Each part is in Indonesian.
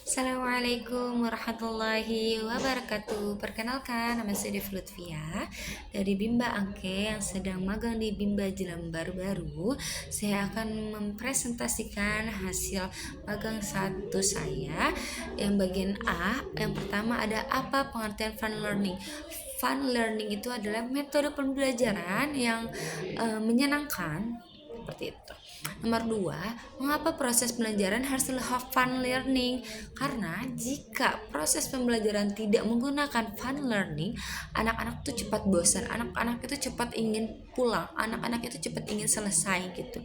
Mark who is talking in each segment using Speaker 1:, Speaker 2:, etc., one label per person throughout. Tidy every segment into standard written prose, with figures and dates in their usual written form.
Speaker 1: Assalamualaikum warahmatullahi wabarakatuh. Perkenalkan, nama saya Devi Lutfia dari Bimba Angke yang sedang magang di Bimba Jelam baru-baru. Saya akan mempresentasikan hasil magang satu saya. Yang bagian A, yang pertama ada apa pengertian fun learning. Fun learning itu adalah metode pembelajaran yang menyenangkan seperti itu. Nomor 2, mengapa proses pembelajaran harus have fun learning? Karena jika proses pembelajaran tidak menggunakan fun learning, anak-anak tuh cepat bosan, anak-anak itu cepat ingin pulang, anak-anak itu cepat ingin selesai gitu.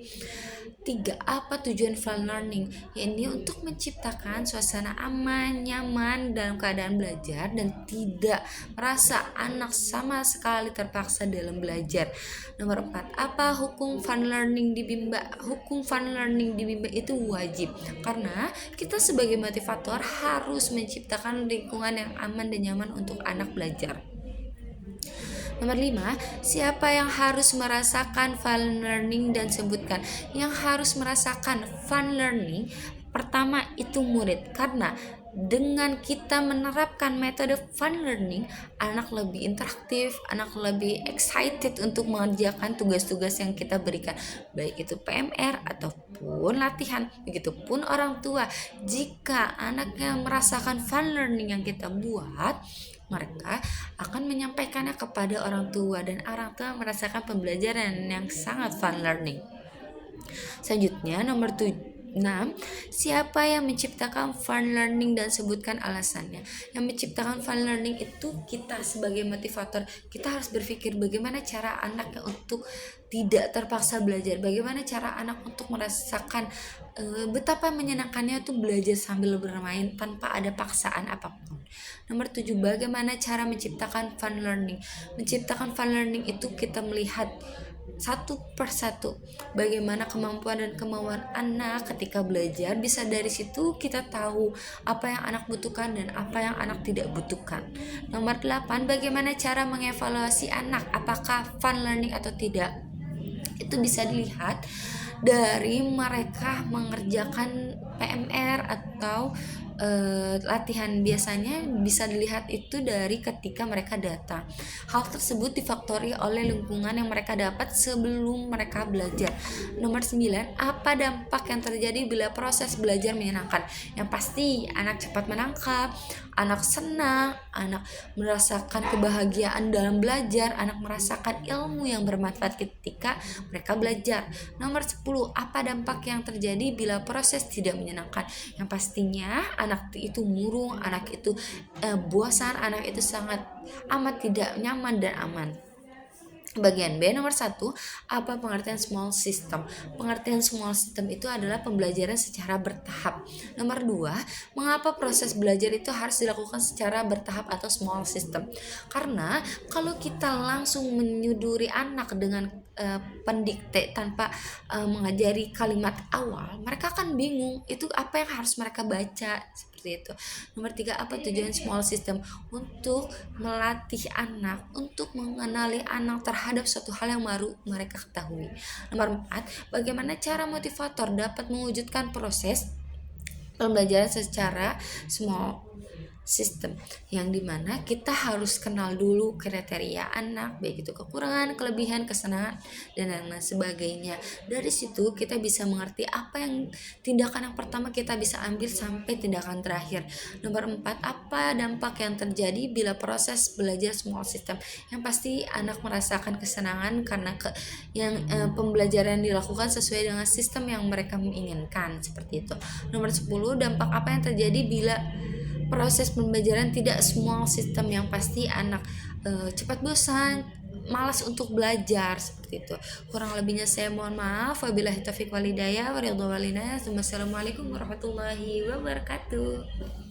Speaker 1: 3, apa tujuan fun learning? Ini untuk menciptakan suasana aman, nyaman dalam keadaan belajar dan tidak merasa anak sama sekali terpaksa dalam belajar. Nomor 4, apa hukum fun learning di Bimba? Hukum fun learning di Bimba itu wajib karena kita sebagai motivator harus menciptakan lingkungan yang aman dan nyaman untuk anak belajar. Nomor 5, siapa yang harus merasakan fun learning dan sebutkan. Yang harus merasakan fun learning pertama itu murid, karena dengan kita menerapkan metode fun learning, anak lebih interaktif, anak lebih excited untuk mengerjakan tugas-tugas yang kita berikan, baik itu PMR ataupun latihan. Begitupun orang tua, jika anaknya merasakan fun learning yang kita buat, mereka akan menyampaikannya kepada orang tua dan orang tua merasakan pembelajaran yang sangat fun learning. Selanjutnya nomor 6, siapa yang menciptakan fun learning dan sebutkan alasannya. Yang menciptakan fun learning itu kita sebagai motivator. Kita harus berpikir bagaimana cara anaknya untuk tidak terpaksa belajar, bagaimana cara anak untuk merasakan betapa menyenangkannya tuh belajar sambil bermain tanpa ada paksaan apapun. Nomor 7, bagaimana cara menciptakan fun learning. Menciptakan fun learning itu kita melihat satu persatu bagaimana kemampuan dan kemauan anak ketika belajar. Bisa dari situ kita tahu apa yang anak butuhkan dan apa yang anak tidak butuhkan. Nomor 8, bagaimana cara mengevaluasi anak apakah fun learning atau tidak. Itu bisa dilihat dari mereka mengerjakan PMR atau latihan. Biasanya bisa dilihat itu dari ketika mereka datang. Hal tersebut difaktori oleh lingkungan yang mereka dapat sebelum mereka belajar. Nomor 9, apa dampak yang terjadi bila proses belajar menyenangkan. Yang pasti anak cepat menangkap, anak senang, anak merasakan kebahagiaan dalam belajar, anak merasakan ilmu yang bermanfaat ketika mereka belajar. Nomor 10, apa dampak yang terjadi bila proses tidak menyenangkan. Yang pastinya anak itu murung, anak itu bosan, anak itu sangat amat tidak nyaman dan aman. Bagian B nomor 1, apa pengertian small system. Pengertian small system itu adalah pembelajaran secara bertahap. Nomor 2, mengapa proses belajar itu harus dilakukan secara bertahap atau small system. Karena kalau kita langsung menyuduri anak dengan pendikte tanpa mengajari kalimat awal, mereka akan bingung itu apa yang harus mereka baca, seperti itu. Nomor 3, apa tujuan small system. Untuk melatih anak, untuk mengenali anak terhadap suatu hal yang baru mereka ketahui. Nomor 4, bagaimana cara motivator dapat mewujudkan proses pembelajaran secara small system, yang dimana kita harus kenal dulu kriteria anak, baik itu kekurangan, kelebihan, kesenangan, dan lain sebagainya. Dari situ kita bisa mengerti apa yang tindakan yang pertama kita bisa ambil sampai tindakan terakhir. Nomor 4, apa dampak yang terjadi bila proses belajar small system. Yang pasti anak merasakan kesenangan karena pembelajaran dilakukan sesuai dengan sistem yang mereka menginginkan, seperti itu. Nomor 10, dampak apa yang terjadi bila proses pembelajaran tidak small system. Yang pasti anak cepat bosan, malas untuk belajar, seperti itu. Kurang lebihnya saya mohon maaf. Wabillahi taufiq wal hidayah. Wassalamualaikum warahmatullahi wabarakatuh.